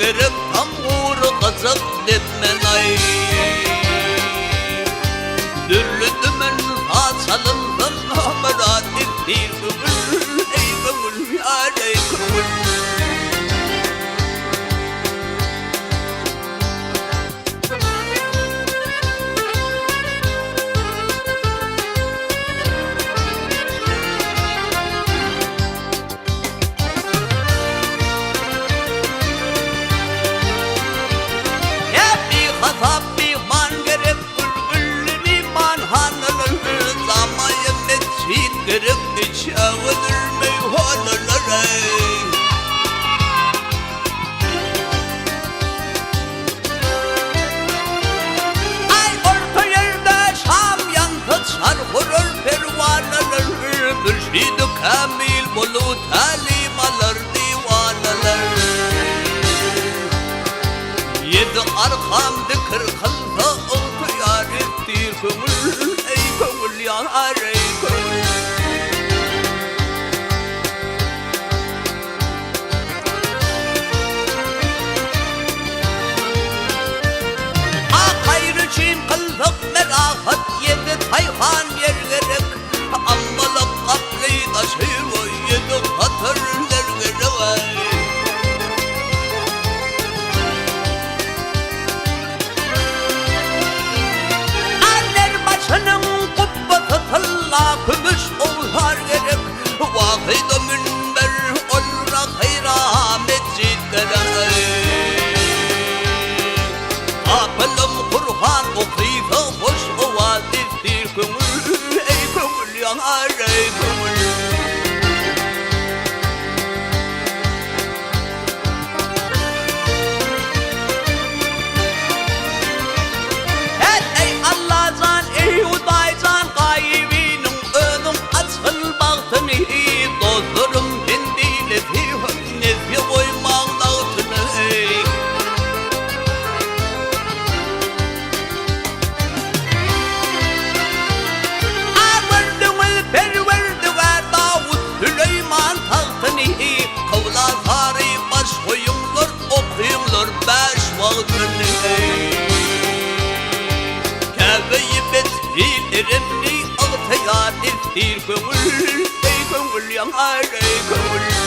gerek tam uğru kazak etmen ay. Dürlü dümen salınsan merak ettir gönül, ey gönül yar ey gönül. Gerek çağıdır meyhaneleri. Ay orta yerde Şam yankı çarpırır pervaneler. Mürşid-i kamil bulu talimalar divaneler. Yedi arkamda kırkılda oldu yar ettir gönül, ey gönül yar ey gönül. Merahat yedi tayhan yer gerek. Ammalak kapli taşır o yedi hatırlar gerek. Anner başının kubbası talla kümüş olar gerek. Vahid-i münber olra hayra mescid gerek. Kapılım Kur'an okuysa hoş oval ettir gönül, ey gönül yanar ey gönül. Ey Allah can, ey Uday can, gaybinin önüm açıl baktını. Dostlarım kendiyle fihim nefi koymak dağıtını. Kâbe-i Betfil-i Remli altı yar ettir gönül, ey gönül yanar ey gönül.